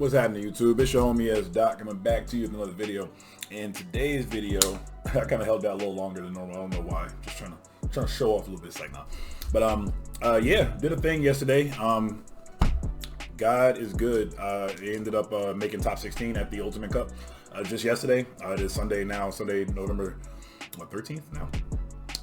What's happening, YouTube? It's your homie as Doc coming back to you with another video. In today's video, I kind of held that a little longer than normal. I don't know why. Just trying to show off a little bit. It's like now, but yeah, did a thing yesterday. God is good. They ended up making top 16 at the Ultimate Cup just yesterday. It is Sunday now. Sunday, November 13th now.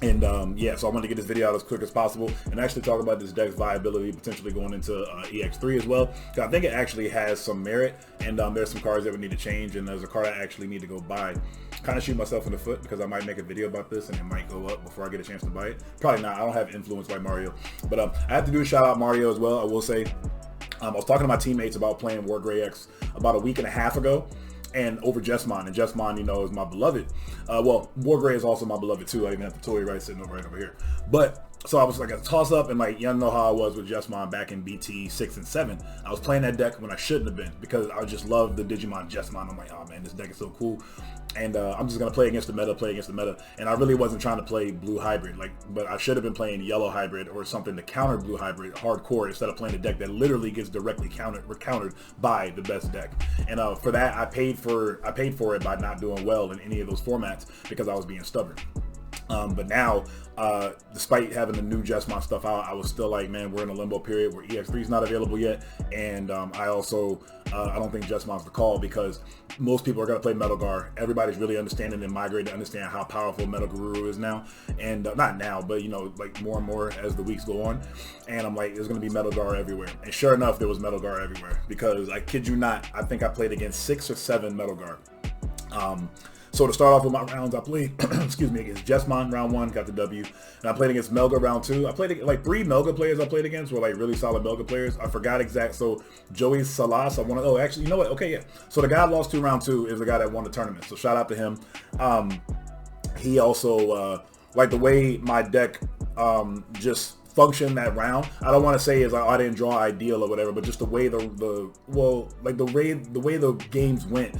And yeah, so I wanted to get this video out as quick as possible and actually talk about this deck's viability, potentially going into EX3 as well. I think it actually has some merit, and there's some cards that we need to change, and there's a card I actually need to go buy. Kind of shoot myself in the foot because I might make a video about this and it might go up before I get a chance to buy it. Probably not. I don't have influence like Mario, but I have to do a shout out Mario as well. I will say, I was talking to my teammates about playing WarGreymon about a week and a half ago, and over Digimon, and Digimon, you know, is my beloved. Well, WarGreymon is also my beloved too. I even have the toy right sitting right over here. But so I was like a toss up, and like y'all know how I was with Digimon back in BT 6 and 7. I was playing that deck when I shouldn't have been because I just love the Digimon Digimon. I'm like, oh man, this deck is so cool. And I'm just gonna play against the meta, and I really wasn't trying to play blue hybrid, but I should have been playing yellow hybrid or something to counter blue hybrid hardcore instead of playing a deck that literally gets directly countered by the best deck. And for that, I paid for it by not doing well in any of those formats because I was being stubborn. But now, despite having the new Digimon stuff out, I was still like, man, we're in a limbo period where EX3 is not available yet, and I don't think Digimon's the call because most people are going to play Metal Guard. Everybody's really understanding and migrating to understand how powerful Metal Guru is now, and not now, but you know, like more and more as the weeks go on. And I'm like, there's going to be Metal Guard everywhere, and sure enough, there was Metal Guard everywhere because I kid you not, I think I played against 6 or 7 Metal Guard. So to start off with my rounds, I played, excuse me, against Digimon round 1, got the W, and I played against Melga round 2. I played like 3 Melga players I played against were like really solid Melga players. I forgot exact. So Joey Salas, oh, actually, you know what? Okay, yeah. So the guy I lost to round 2 is the guy that won the tournament. So shout out to him. He also like the way my deck just function that round. I don't want to say is I didn't draw ideal or whatever, but just the way the way the games went.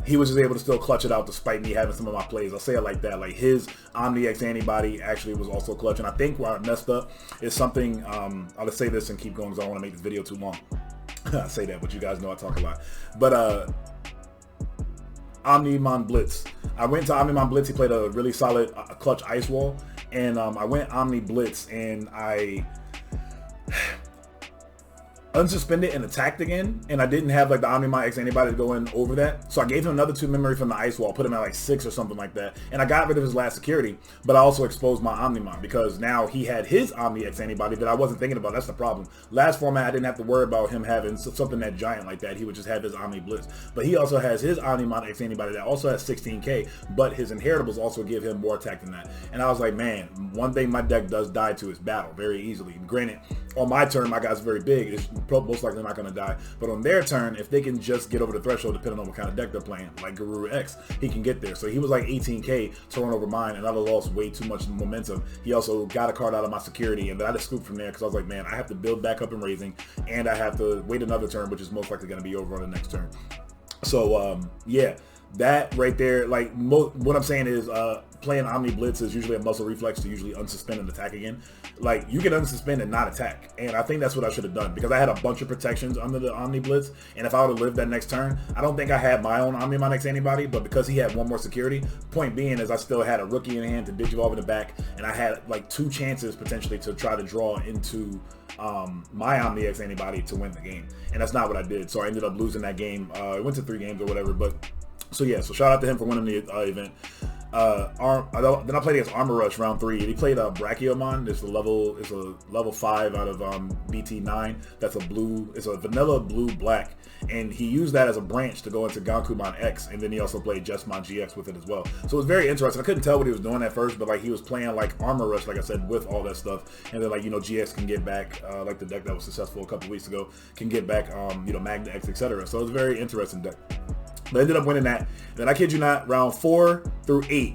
He was just able to still clutch it out despite me having some of my plays. I'll say it like that. Like his Omni X antibody actually was also clutch. And I think where I messed up is something, I'll just say this and keep going because I don't want to make this video too long. I say that, but you guys know I talk a lot. But Omnimon Blitz. I went to Omnimon Blitz. He played a really solid clutch Ice Wall. And I went Omni Blitz and I unsuspended and attacked again, and I didn't have like the Omnimon X antibody to go in over that, so I gave him another 2 memory from the Ice Wall, put him at like 6 or something like that, and I got rid of his last security, but I also exposed my Omnimon because now he had his Omni X antibody that I wasn't thinking about. That's the problem. Last format I didn't have to worry about him having something that giant like that. He would just have his Omni Blitz, but he also has his Omnimon X antibody that also has 16k, but his inheritables also give him more attack than that. And I was like, man, one thing my deck does die to is battle very easily. Granted, on my turn my guy's very big, it's most likely not going to die, but on their turn, if they can just get over the threshold depending on what kind of deck they're playing, like Guru X, he can get there. So he was like 18k to run over mine, and I lost way too much momentum. He also got a card out of my security, and then I just scooped from there because I was like, man, I have to build back up in raising, and I have to wait another turn, which is most likely going to be over on the next turn. So yeah, that right there, like what I'm saying is playing Omni Blitz is usually a muscle reflex to usually unsuspend and attack again. Like you can unsuspend and not attack, and I think that's what I should have done because I had a bunch of protections under the Omni Blitz, and if I would have lived that next turn, I don't think I had my own Omnimon X antibody, but because he had 1 more security, point being is I still had a rookie in hand to Digivolve in the back, and I had like 2 chances potentially to try to draw into my Omni X antibody to win the game, and that's not what I did. So I ended up losing that game. It went to 3 games or whatever, but so yeah, so shout out to him for winning the event. Then I played against Armor Rush round 3. He played a Brachiomon. It's a level 5 out of BT 9. That's a blue. It's a vanilla blue black, and he used that as a branch to go into Gankumon X, and then he also played Digimon GX with it as well. So it was very interesting. I couldn't tell what he was doing at first, but like he was playing like Armor Rush, like I said, with all that stuff, and then like, you know, GX can get back like the deck that was successful a couple weeks ago can get back you know, Magna X, etc. So it was a very interesting deck. But I ended up winning that. Then I kid you not, round 4 through 8.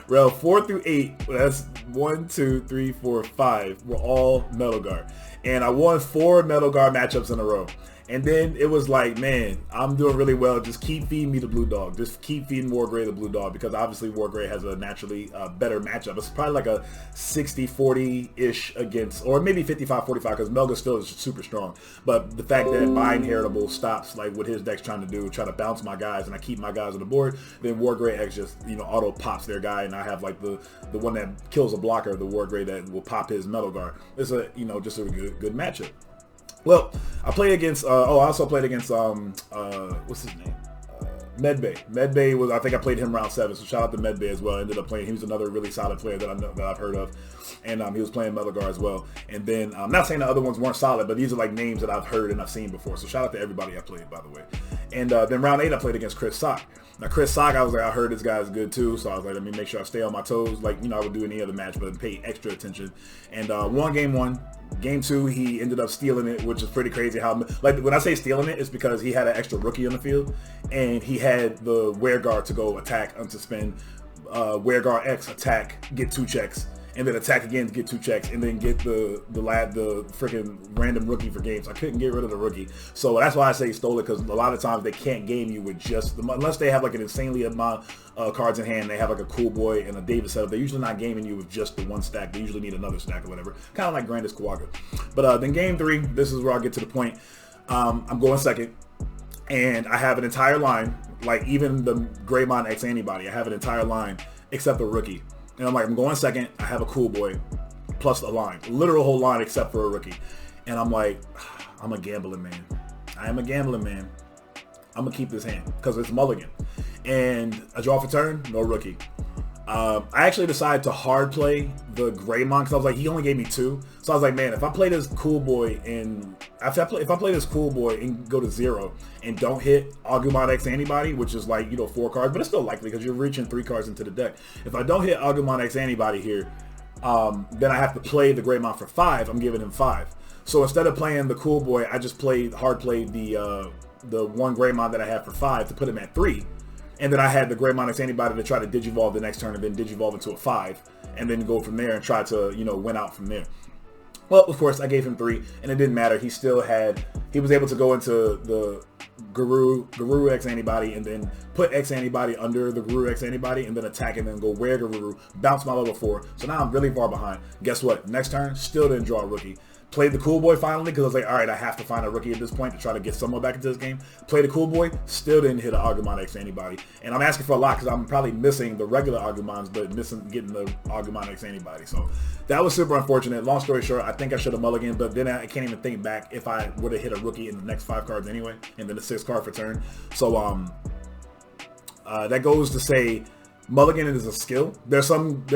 Round 4 through 8, that's 1, 2, 3, 4, 5, were all Metal Guard. And I won 4 Metal Guard matchups in a row. And then it was like, man, I'm doing really well. Just keep feeding me the blue dog. Just keep feeding WarGrey the blue dog, because obviously WarGrey has a naturally better matchup. It's probably like a 60-40-ish against, or maybe 55-45, because Melga still is super strong. But the fact that my Inheritable stops like what his deck's trying to do, try to bounce my guys, and I keep my guys on the board, then WarGrey X just, you know, auto pops their guy, and I have like the one that kills a blocker, the WarGrey that will pop his Metal Guard. It's a, you know, just a good matchup. Well, I played against, I also played against, what's his name? Medbay. Medbay was, I think I played him round 7, so shout out to Medbay as well. I ended up playing, he was another really solid player that I know, that I've heard of. And he was playing Metal Guard as well. And then, I'm not saying the other ones weren't solid, but these are like names that I've heard and I've seen before. So shout out to everybody I played, by the way. And then round 8, I played against Chris Sock. Now, Chris Sock, I was like, I heard this guy is good too, so I was like, let me make sure I stay on my toes, like, you know, I would do any other match, but pay extra attention. And won game 1. Game 2, he ended up stealing it, which is pretty crazy. How, like, when I say stealing it, it's because he had an extra rookie on the field, and he had the WarGuard to go attack, unsuspend, WarGuard X attack, get 2 checks, and then attack again to get 2 checks, and then get the freaking random rookie for games. I couldn't get rid of the rookie, so that's why I say stole it, because a lot of times they can't game you with just unless they have like an insanely amount of cards in hand. They have like a Cool Boy and a David setup. They're usually not gaming you with just the 1 stack. They usually need another stack or whatever, kind of like Grandis Kawaga. But then game 3, this is where I get to the point. I'm going second, and I have an entire line, like even the WarGreymon X Antibody. I have an entire line except the rookie. And I'm like, I'm going second. I have a Cool Boy plus a line, literal whole line except for a rookie. And I'm like, I'm a gambling man. I am a gambling man. I'm gonna keep this hand because it's mulligan. And a draw for turn, no rookie. I actually decided to hard play the Greymon because I was like, he only gave me 2. So I was like, man, if I play this Cool Boy and if I play this Cool Boy and go to 0 and don't hit Agumon X Antibody, which is like, you know, 4 cards, but it's still likely because you're reaching 3 cards into the deck. If I don't hit Agumon X Antibody here, then I have to play the Greymon for 5. I'm giving him 5. So instead of playing the Cool Boy, I just hard played the one Greymon that I have for 5 to put him at 3. And then I had the Greymon X Antibody to try to Digivolve the next turn and then Digivolve into a 5. And then go from there and try to, you know, win out from there. Well, of course, I gave him 3, and it didn't matter. He still had, he was able to go into the Guru X Antibody and then put X Antibody under the Guru X Antibody and then attack and then go where Guru, bounce my level 4. So now I'm really far behind. Guess what? Next turn, still didn't draw a rookie. Played the Cool Boy finally because I was like, all right, I have to find a rookie at this point to try to get someone back into this game. Played the Cool Boy, still didn't hit an Agumon X Antibody. And I'm asking for a lot because I'm probably missing the regular Agumons, but getting the Agumon X Antibody. So that was super unfortunate. Long story short, I think I should have mulliganed, but then I can't even think back if I would have hit a rookie in the next 5 cards anyway, and then the 6th card for turn. So that goes to say, mulligan is a skill. There are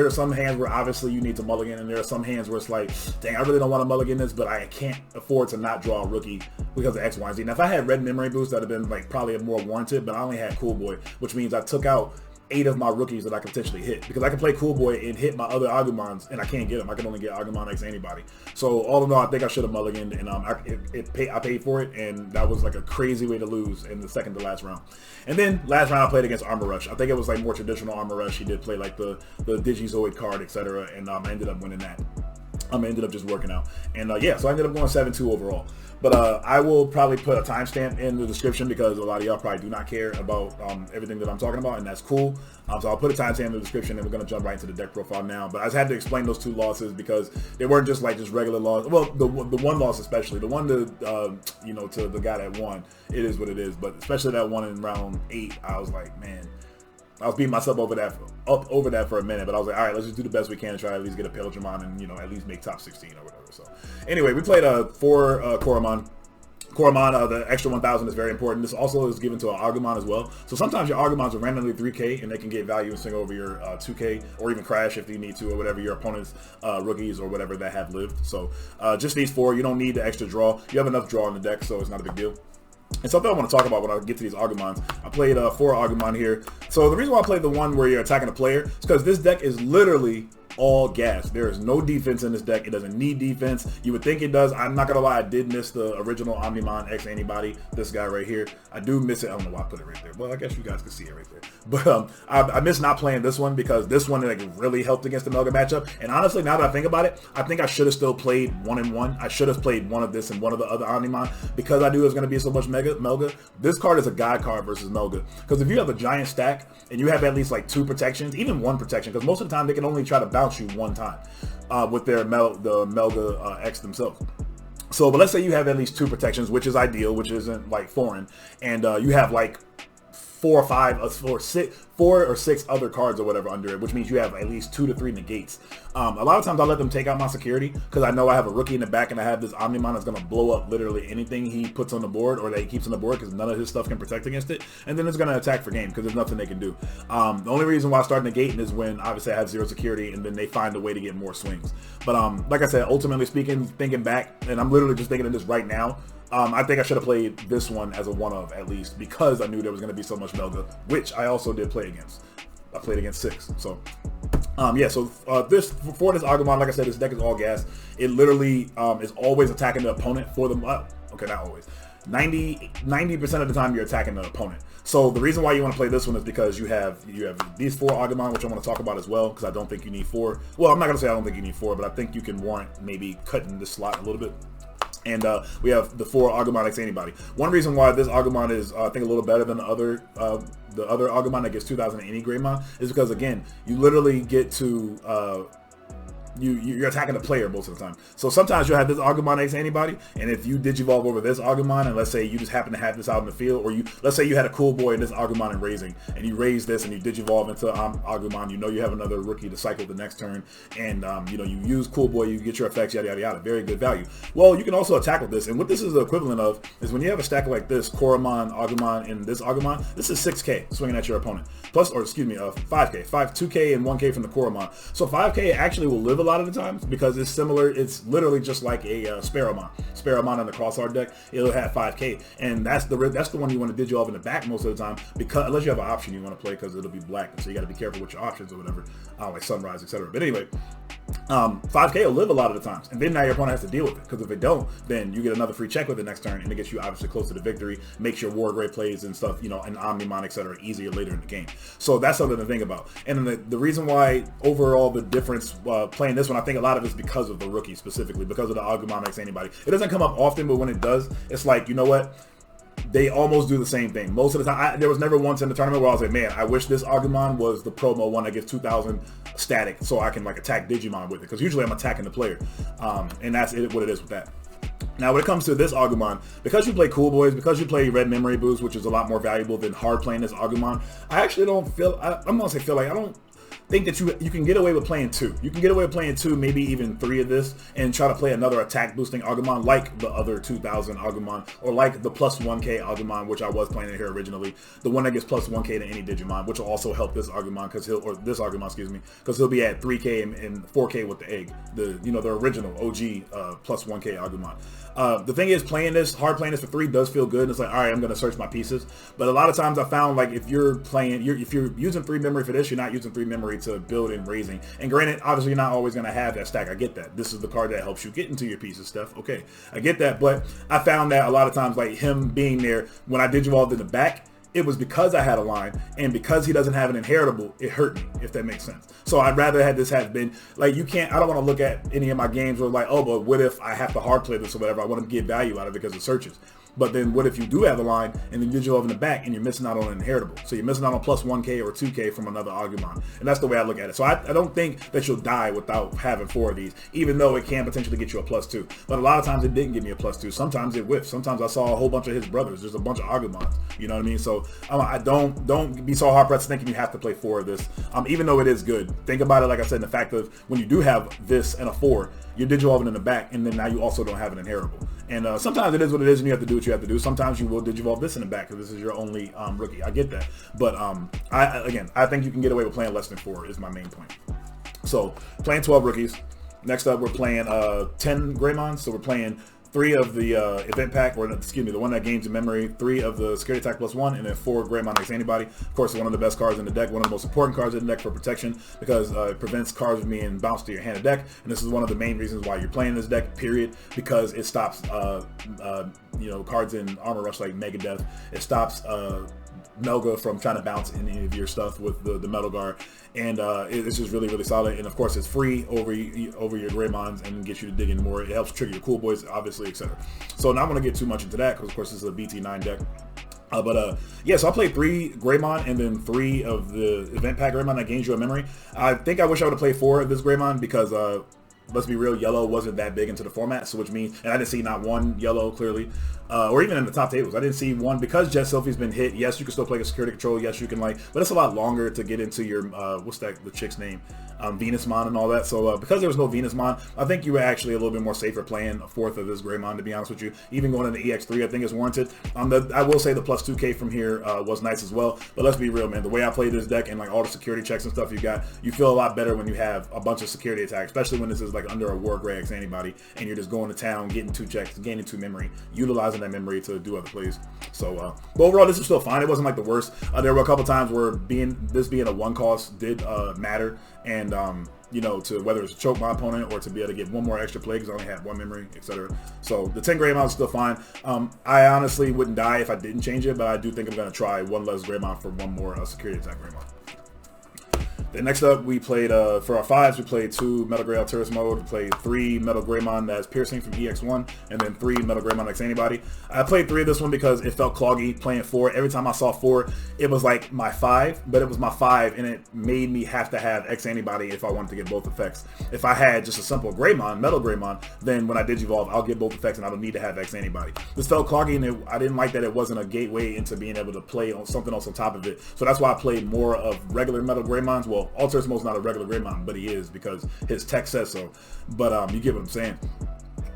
some hands where obviously you need to mulligan, and there are some hands where it's like, dang, I really don't want to mulligan this, but I can't afford to not draw a rookie because of X, Y, and Z. Now, if I had red memory boost, that'd have been like probably more warranted, but I only had Cool Boy, which means I took out 8 of my rookies that I could potentially hit, because I can play Cool Boy and hit my other Agumons, and I can't get them. I can only get Agumon X Antibody. So all in all, I think I should have mulliganed, and I paid for it, and that was like a crazy way to lose in the second to last round. And then last round I played against Armor Rush. I think it was like more traditional Armor Rush. He did play like the Digizoid card, etc., and I ended up winning that. I ended up just working out. And yeah, so I ended up going 7-2 overall. But I will probably put a timestamp in the description because a lot of y'all probably do not care about everything that I'm talking about, and that's cool. So I'll put a timestamp in the description, and we're going to jump right into the deck profile now. But I just had to explain those 2 losses because they weren't just like just regular losses. Well, the one loss especially, the one to you know, to the guy that won, it is what it is. But especially that one in round 8, I was like, man, I was beating myself over that for a minute, but I was like, all right, let's just do the best we can to try to at least get a Pilgrimon and, you know, at least make top 16 or whatever. So anyway, we played 4 Koromon. Koromon, the extra 1,000 is very important. This also is given to an Agumon as well. So sometimes your Agumons are randomly 3K and they can get value and swing over your 2K or even crash if you need to, or whatever your opponent's rookies or whatever that have lived. So just these 4, you don't need the extra draw. You have enough draw in the deck, so it's not a big deal. And something I want to talk about when I get to these Agumons, I played 4 Agumon here. So the reason why I played the one where you're attacking a player is because this deck is literally all gas. There is no defense in this deck. It doesn't need defense. You would think it does. I'm not gonna lie, I did miss the original Omnimon X Anybody. This guy right here, I do miss it. I don't know why I put it right there. Well, I guess you guys can see it right there. But I miss not playing this one because this one like really helped against the Melga matchup. And honestly, now that I think about it, I think I should have still played 1-1. I should have played one of this and one of the other Omnimon because I knew it was going to be so much Melga. This card is a God card versus Melga. Because if you have a giant stack and you have at least like 2 protections, even 1 protection, because most of the time they can only try to bounce you 1 time with their the Melga X themselves. So, but let's say you have at least 2 protections, which is ideal, which isn't like foreign, and you have like 4 or 6 other cards or whatever under it, which means you have at least 2 to 3 negates. A lot of times I let them take out my security because I know I have a rookie in the back and I have this Omnimon that's going to blow up literally anything he puts on the board or that he keeps on the board because none of his stuff can protect against it, and then it's going to attack for game because there's nothing they can do. The only reason why I start negating is when obviously I have 0 security and then they find a way to get more swings. But like I said, ultimately speaking, thinking back, and I'm literally just thinking of this right now, I think I should have played this one as a one-of at least because I knew there was going to be so much Melga, which I also did play against. I played against 6. So, yeah, so for this Agumon, like I said, this deck is all gas. It literally is always attacking the opponent for the... okay, not always. 90% of the time you're attacking the opponent. So the reason why you want to play this one is because you have these 4 Agumon, which I want to talk about as well, because I don't think you need 4. Well, I'm not going to say I don't think you need 4, but I think you can warrant maybe cutting this slot a little bit. And we have the 4 Agumon X Anybody. One reason why this Agumon is, I think, a little better than the other Agumon that gets 2080 Greymon is because, again, you literally get to... You're attacking the player most of the time. So sometimes you'll have this Agumon X Anybody, and if you Digivolve over this Agumon, and let's say you just happen to have this out in the field, or let's say you had a cool boy in this Agumon and raising, and you raise this and you Digivolve into Agumon, you know you have another rookie to cycle the next turn, and you know, you use cool boy, you get your effects, yada yada yada, very good value. Well, you can also attack with this, and what this is the equivalent of is when you have a stack like this, Koromon, Agumon, and this Agumon, this is 6k swinging at your opponent. Plus, or excuse me, 5k, 2k and 1k from the Koromon. So 5k actually will live a lot of the times because it's similar. It's literally just like a Sparrowmon in the Crossheart deck. It'll have 5k, and that's the one you want to Digivolve in the back most of the time, because unless you have an option you want to play, because it'll be black, so you got to be careful with your options or whatever, like Sunrise, etc. But anyway, 5k will live a lot of the times, and then now your opponent has to deal with it, because if it don't, then you get another free check with the next turn, and it gets you obviously closer to victory, makes your WarGreymon plays and stuff, you know, and Omnimon, etc. easier later in the game. So that's something to think about. And then the reason why overall the difference playing this one, I think a lot of it's because of the rookie, specifically because of the Agumon X Anybody. It doesn't come up often, but when it does, it's like, you know what, they almost do the same thing most of the time. There was never once in the tournament where I was like, man, I wish this Agumon was the promo one that gives 2,000 static so I can like attack Digimon with it, because usually I'm attacking the player, and that's what it is with that. Now, when it comes to this Agumon, because you play Cool Boys, because you play Red Memory Boost, which is a lot more valuable than hard playing this Agumon, I actually don't feel, I'm gonna say feel like, I don't think that you can get away with playing 2. You can get away with playing 2, maybe even 3 of this, and try to play another attack boosting Agumon like the other 2,000 Agumon, or like the plus 1k Agumon, which I was playing in here originally, the one that gets plus 1k to any Digimon, which will also help this Agumon, because this Agumon, excuse me, because he'll be at 3k and 4k with the egg, the original OG plus 1k Agumon. The thing is, hard playing this for 3 does feel good, and it's like, all right, I'm gonna search my pieces. But a lot of times I found, like, if you're using 3 memory for this, you're not using 3 memory to build and raising. And granted, obviously you're not always gonna have that stack. I get that. This is the card that helps you get into your pieces, Steph. Okay, I get that. But I found that a lot of times, like him being there when I Digivolved in the back, it was because I had a line, and because he doesn't have an inheritable, it hurt me, if that makes sense. So I'd rather have this have been, like, I don't want to look at any of my games where like, oh, but what if I have to hard play this or whatever? I want to get value out of it because it searches. But then what if you do have a line and then you Digivolve in the back and you're missing out on an inheritable? So you're missing out on plus 1k or 2k from another Agumon. And that's the way I look at it. So I don't think that you'll die without having 4 of these, even though it can potentially get you a plus 2. But a lot of times it didn't give me a plus 2. Sometimes it whiffed. Sometimes I saw a whole bunch of his brothers. There's a bunch of Agumons. You know what I mean? So I don't be so hard pressed thinking you have to play 4 of this. Even though it is good. Think about it, like I said, in the fact of when you do have this and a 4, you're Digivolving in the back, and then now you also don't have an inheritable. And sometimes it is what it is, and you have to do what you have to do. Sometimes you will Digivolve this in the back because this is your only rookie. I get that. But I think you can get away with playing less than 4 is my main point. So playing 12 rookies. Next up, we're playing 10 Greymons. So we're playing 3 of the event pack, or excuse me, the one that gains in memory, 3 of the security attack +1, and then 4 Greymon X Antibody. Of course, one of the best cards in the deck, one of the most important cards in the deck for protection, because it prevents cards from being bounced to your hand of deck, and this is one of the main reasons why you're playing this deck, period, because it stops you know, cards in Armor Rush like Mega Death. It stops Melga from trying to bounce any of your stuff with the Metal Guard, and it's just really, really solid. And of course, it's free over your Greymons and gets you to dig in more. It helps trigger your Cool Boys, obviously, etc. So not going to get too much into that, because of course this is a BT9 deck. Yeah, so I played 3 Greymon and then 3 of the event pack Greymon that gains you a memory. I think I wish I would have played 4 of this Greymon, because let's be real, yellow wasn't that big into the format, so which means, and I didn't see not one yellow clearly, or even in the top tables, I didn't see one, because Jet Selfie's been hit. Yes, you can still play a security control, yes you can, like, but it's a lot longer to get into your, what's that, the chick's name, Venusmon and all that. So because there was no Venusmon, I think you were actually a little bit more safer playing a 4th of this Greymon, to be honest with you. Even going into EX3, I think is warranted. I will say the plus 2k from here was nice as well, but let's be real, man, the way I play this deck and like all the security checks and stuff you feel a lot better when you have a bunch of security attacks, especially when this is like under a WarGreymon X Antibody and you're just going to town, getting 2 checks, gaining 2 memory, utilizing that memory to do other plays. So but overall, this was still fine. It wasn't like the worst. There were a couple times where this being a 1 cost did matter, and you know, to whether it's a choke my opponent or to be able to get 1 more extra play because I only had 1 memory, etc. So the 10 Greymon is still fine. I honestly wouldn't die if I didn't change it, but I do think I'm going to try 1 less Greymon for 1 more security attack Greymon. Then next up, we played, for our 5s, we played 2 Metal Grey Alterous Mode, we played 3 Metal Greymon that's Piercing from EX1, and then 3 Metal Greymon X Antibody. I played 3 of this one because it felt cloggy playing 4. Every time I saw 4, it was like my 5, but it was my 5, and it made me have to have X Antibody if I wanted to get both effects. If I had just a simple Greymon, Metal Greymon, then when I Digivolve, I'll get both effects and I don't need to have X Antibody. This felt cloggy, and I didn't like that it wasn't a gateway into being able to play on something else on top of it. So that's why I played more of regular Metal Greymons. Well, Alterous Mode's not a regular Greymon, but he is because his tech says so. But you get what I'm saying.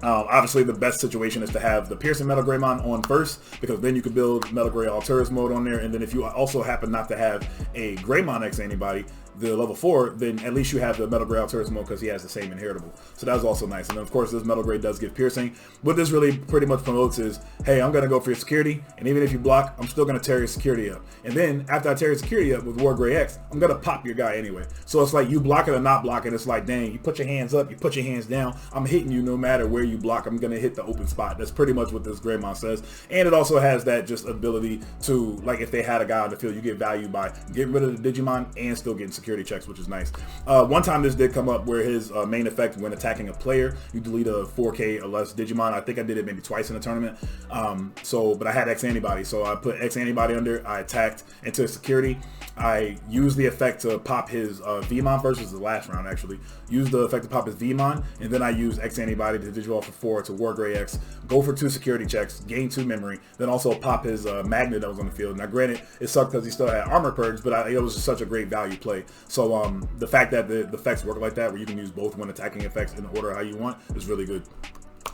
Obviously, the best situation is to have the Piercing Metal Greymon on first, because then you can build Metal Grey Alterous Mode on there, and then if you also happen not to have a Greymon X Antibody, the level 4, then at least you have the Metal Grey Alterous Mode because he has the same inheritable. So that's also nice. And then of course this Metal Grey does give piercing. What this really pretty much promotes is, hey, I'm gonna go for your security, and even if you block, I'm still gonna tear your security up. And then after I tear your security up with WarGrey X, I'm gonna pop your guy anyway. So it's like you block it or not block it. It's like, dang, you put your hands up, you put your hands down, I'm hitting you no matter where you block. I'm gonna hit the open spot. That's pretty much what this Greymon says. And it also has that just ability to, like, if they had a guy on the field, you get value by getting rid of the Digimon and still getting security checks, which is nice. One time this did come up where his main effect when attacking a player, you delete a 4K or less Digimon. I think I did it maybe twice in a tournament. But I had X Antibody, so I put X Antibody under, I attacked into security. I used the effect to pop his Vmon first, this is the last round actually. Used the effect to pop his Vmon, and then I used X Antibody to Digivolve for 4 to WarGrey X, go for 2 security checks, gain 2 memory, then also pop his Magnet that was on the field. Now granted, it sucked because he still had armor purge, but it was just such a great value play. So the fact that the effects work like that, where you can use both when attacking effects in the order how you want, is really good.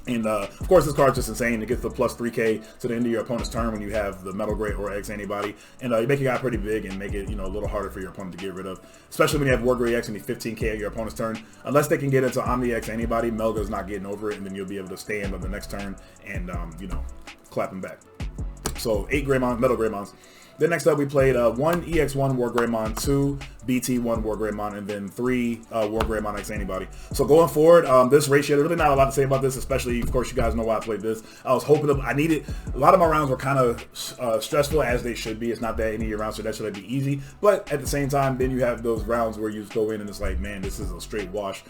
And of course this card's just insane. It gets the plus 3k to the end of your opponent's turn when you have the Metal Grey or X Antibody, and you make your guy pretty big and make it, you know, a little harder for your opponent to get rid of, especially when you have WarGrey X and you 15k at your opponent's turn. Unless they can get into Omni X Antibody, Melga's not getting over it, and then you'll be able to stand on the next turn and you know, clap him back. So 8 Greymon, Metal Greymons. Then next up we played 1 EX1 WarGreymon, 2 BT1 WarGreymon, and then 3 WarGreymon X Antibody. So going forward, this ratio, there's really not a lot to say about this, especially, of course, you guys know why I played this. I was hoping I needed, a lot of my rounds were kind of stressful, as they should be. It's not that any of your rounds should be easy, but at the same time, then you have those rounds where you just go in and it's like, man, this is a straight wash.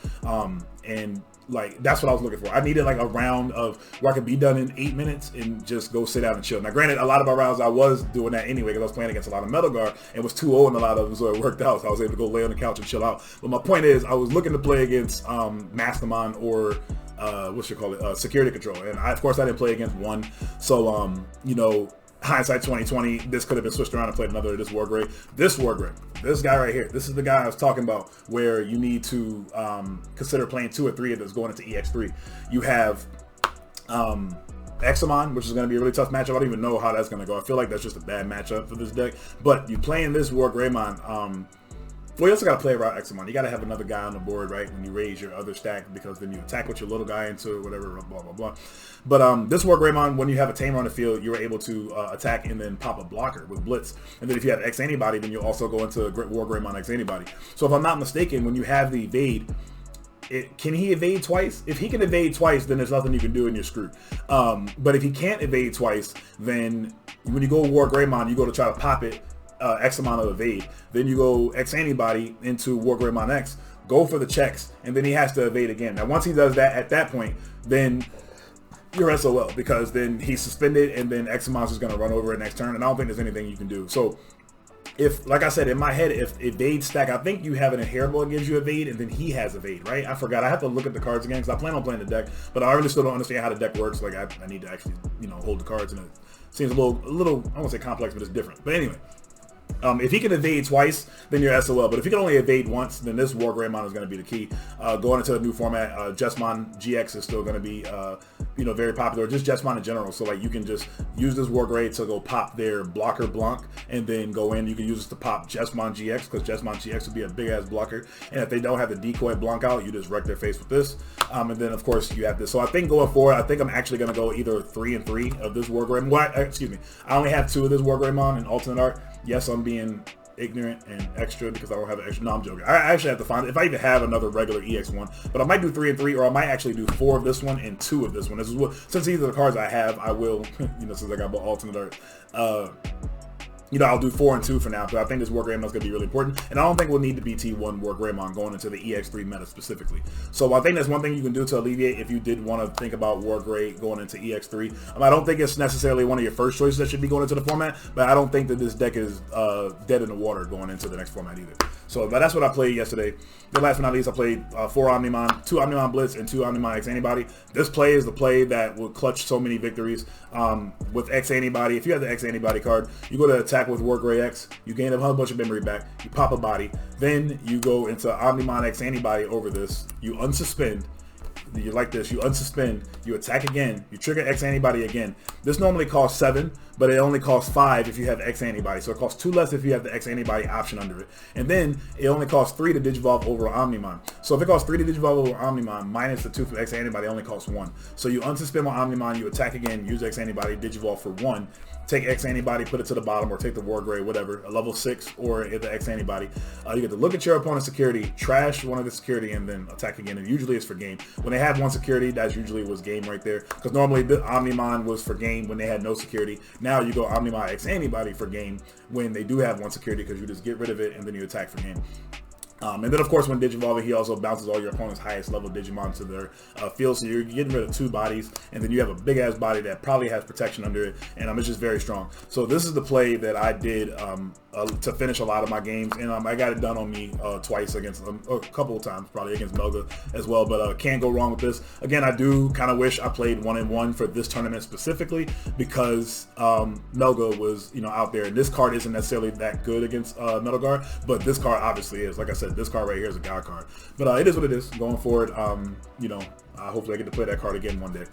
And like, that's what I was looking for. I needed like a round of where I could be done in 8 minutes and just go sit down and chill. Now granted, a lot of my rounds I was doing that anyway because I was playing against a lot of Metal Guard and was 2-0 in a lot of them, so it worked out. So I was able to go lay on the couch and chill out. But my point is, I was looking to play against Mastermind or Security Control, and of course I didn't play against one. So you know, hindsight 2020, this could have been switched around and played another this WarGrey. This guy right here, this is the guy I was talking about, where you need to consider playing 2 or 3 of those going into EX3. You have Examon, which is going to be a really tough matchup. I don't even know how that's going to go. I feel like that's just a bad matchup for this deck. But you playing this WarGreymon, Well, you also got to play around Examon. You got to have another guy on the board, right, when you raise your other stack, because then you attack with your little guy into it, whatever, blah, blah, blah. But this WarGreymon, when you have a tamer on the field, you're able to attack and then pop a blocker with Blitz. And then if you have X Anybody, then you'll also go into WarGreymon X Anybody. So if I'm not mistaken, when you have the evade, can he evade twice? If he can evade twice, then there's nothing you can do and you're screwed. But if he can't evade twice, then when you go WarGreymon, you go to try to pop it, X amount of evade. Then you go X Anybody into WarGreymon X, go for the checks, and then he has to evade again. Now, once he does that, at that point, then you're SOL, because then he's suspended, and then X amount is going to run over it next turn, and I don't think there's anything you can do. So, if, like I said, in my head, if evade stack, I think you have an inheritable that gives you evade, and then he has evade, right? I forgot. I have to look at the cards again, because I plan on playing the deck, but I really still don't understand how the deck works. Like, I need to actually, hold the cards, and it seems a little, I won't say complex, but it's different. But anyway. If he can evade twice, then you're SOL. But if he can only evade once, then this WarGreymon is going to be the key. Going into a new format, Jesmon GX is still going to be, very popular. Just Jesmon in general. So like you can just use this WarGrey to go pop their blocker Blanc, and then go in. You can use this to pop Jesmon GX, because Jesmon GX would be a big ass blocker. And if they don't have the decoy Blanc out, you just wreck their face with this. And then of course you have this. So I think going forward, I think I'm actually going to go either 3 and 3 of this WarGreymon. Well, excuse me. I only have 2 of this WarGreymon in alternate art. Yes, I'm being ignorant and extra because I don't have an extra. No, I'm joking. I actually have to find if I even have another regular EX1, but I might do 3 and 3, or I might actually do 4 of this one and 2 of this one. This is what, since these are the cards I have, I will, since I got alternate art, I'll do 4 and 2 for now, but I think this WarGreymon is going to be really important, and I don't think we'll need the BT1 WarGreymon going into the EX3 meta specifically. So I think that's one thing you can do to alleviate if you did want to think about WarGrey going into EX3. I don't think it's necessarily one of your first choices that should be going into the format, but I don't think that this deck is dead in the water going into the next format either. So that's what I played yesterday. Then last but not least, I played 4 Omnimon, 2 Omnimon Blitz, and 2 Omnimon X Anybody. This play is the play that will clutch so many victories with X Anybody. If you have the X Anybody card, you go to attack with WarGrey X, you gain a whole bunch of memory back, you pop a body, then you go into Omnimon X Anybody over this, you unsuspend, you like this, you unsuspend, you attack again, you trigger X Anybody again. This normally costs 7, but it only costs 5 if you have X Anybody. So it costs 2 less if you have the X Anybody option under it. And then it only costs 3 to Digivolve over Omnimon. So if it costs 3 to Digivolve over Omnimon minus the 2 for X Anybody, it only costs 1. So you unsuspend on Omnimon, you attack again, use X Anybody, Digivolve for 1. Take X Anybody, put it to the bottom, or take the WarGrey, whatever, a level 6, or hit the X Anybody. You get to look at your opponent's security, trash one of the security, and then attack again. And usually it's for game. When they have one security, that usually was game right there. Because normally the Omnimon was for game when they had no security. Now you go Omnimon X Anybody for game when they do have one security, because you just get rid of it and then you attack for game. And then, of course, when Digivolving, he also bounces all your opponent's highest level Digimon to their field. So you're getting rid of 2 bodies, and then you have a big-ass body that probably has protection under it, and it's just very strong. So this is the play that I did to finish a lot of my games, and I got it done on me twice against a couple of times, probably against Melga as well, but can't go wrong with this. Again, I do kind of wish I played 1-1 for this tournament specifically, because Melga was, out there, and this card isn't necessarily that good against Metal Guard, but this card obviously is. Like I said, this card right here is a God card, but it is what it is. Going forward, hopefully I get to play that card again one day.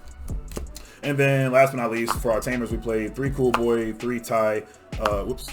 And then last but not least, for our tamers, we played 3 Cool Boy, 3 Tai,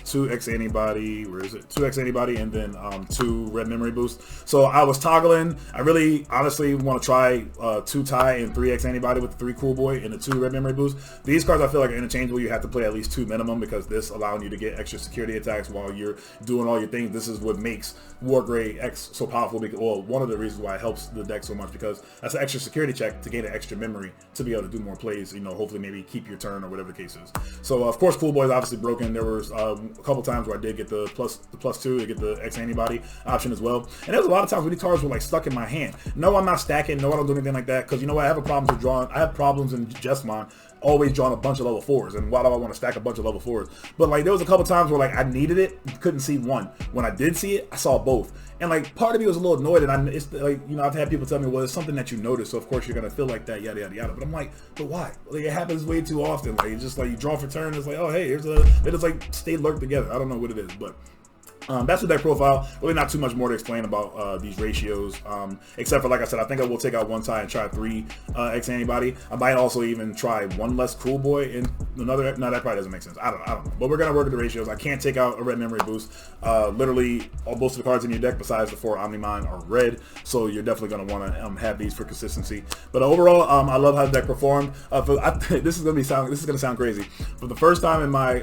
2 X Anybody, where is it? 2 X Anybody, and then 2 Red Memory Boost. So I was toggling. I really honestly want to try 2 Tai and 3 X Anybody with the 3 Cool Boy and the 2 Red Memory Boost. These cards I feel like are interchangeable. You have to play at least 2 minimum, because this allowing you to get extra security attacks while you're doing all your things. This is what makes WarGrey X so powerful. Because, well, one of the reasons why it helps the deck so much, because that's an extra security check to gain an extra memory to be able to do more plays. Hopefully maybe keep your turn or whatever the case is. So of course, Cool Boy is obviously broken. There was a couple times where I did get the plus 2 to get the X Anybody option as well. And there was a lot of times where these cards were like stuck in my hand. No, I'm not stacking. No, I don't do anything like that, because I have a problem with drawing. I have problems in Jesmon always drawing a bunch of level 4s, and why do I want to stack a bunch of level 4s? But there was a couple times where I needed it, couldn't see one. When I did see it, I saw both. And part of me was a little annoyed, and it's I've had people tell me, well, it's something that you notice, so of course you're gonna feel like that, yada yada yada. But I'm like, but why? It happens way too often. It's just you draw for turn, it's oh hey, they just stay lurked together. I don't know what it is, but That's the deck profile. Really not too much more to explain about these ratios, except for, like I said, I think I will take out one side and try 3 X antibody. I might also even try 1 less Cruel Boy in another. No, that probably doesn't make sense. I don't know. But we're gonna work with the ratios. I can't take out a red memory boost. Literally, most of the cards in your deck, besides the 4 Omnimon, are red. So you're definitely gonna want to have these for consistency. But overall, I love how the deck performed. This is gonna sound crazy. For the first time in my,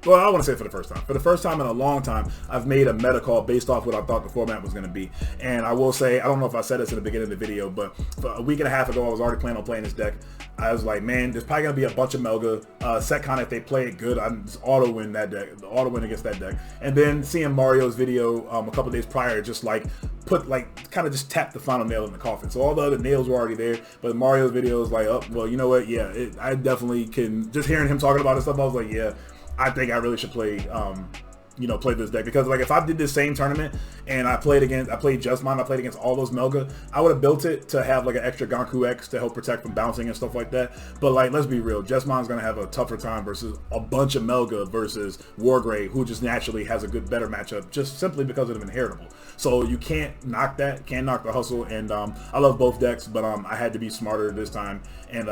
well, I want to say for the first time. For the first time in a long time, I've made a meta call based off what I thought the format was going to be. And I will say, I don't know if I said this in the beginning of the video, but a week and a half ago, I was already planning on playing this deck. I was like, man, there's probably going to be a bunch of Melga. Setcon, if they play it good, I'm just auto win that deck, auto win against that deck. And then seeing Mario's video a couple days prior, just like kind of just tapped the final nail in the coffin. So all the other nails were already there, but Mario's video was like, oh, well, you know what? Yeah, I definitely can. Just hearing him talking about this stuff, I was like, yeah, I think I really should play, play this deck, because like if I did this same tournament and I played Justmon, I played against all those Melga, I would have built it to have like an extra Ganku X to help protect from bouncing and stuff like that. But like, let's be real, Justmon's gonna have a tougher time versus a bunch of Melga versus WarGreymon, who just naturally has a better matchup just simply because of the inheritable. So you can't knock that, can't knock the hustle. And I love both decks, but I had to be smarter this time and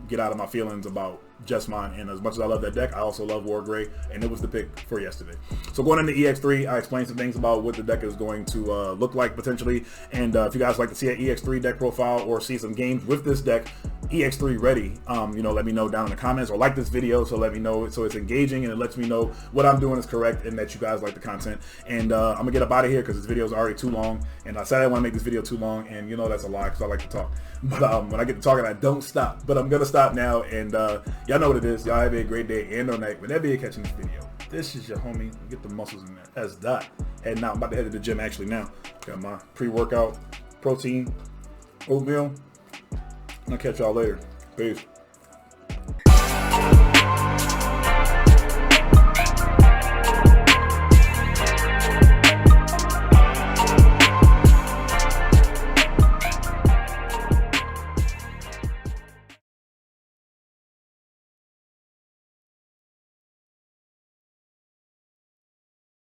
get out of my feelings about Justmon. And as much as I love that deck, I also love WarGreymon, and it was the pick for yesterday. So going into EX3, I explained some things about what the deck is going to look like potentially. And if you guys like to see an EX3 deck profile or see some games with this deck, EX3 ready, let me know down in the comments, or like this video, so let me know, so it's engaging and it lets me know what I'm doing is correct and that you guys like the content. And I'm gonna get up out of here because this video is already too long, and I said I didn't want to make this video too long, and that's a lie because I like to talk. But when I get to talking, I don't stop. But I'm gonna stop now, and y'all know what it is. Y'all have a great day and or night whenever you're catching this video. This is your homie. Get the muscles in there. That's Dot. Heading out. I'm about to head to the gym actually now. Got my pre-workout protein, oatmeal. I'll catch y'all later. Peace.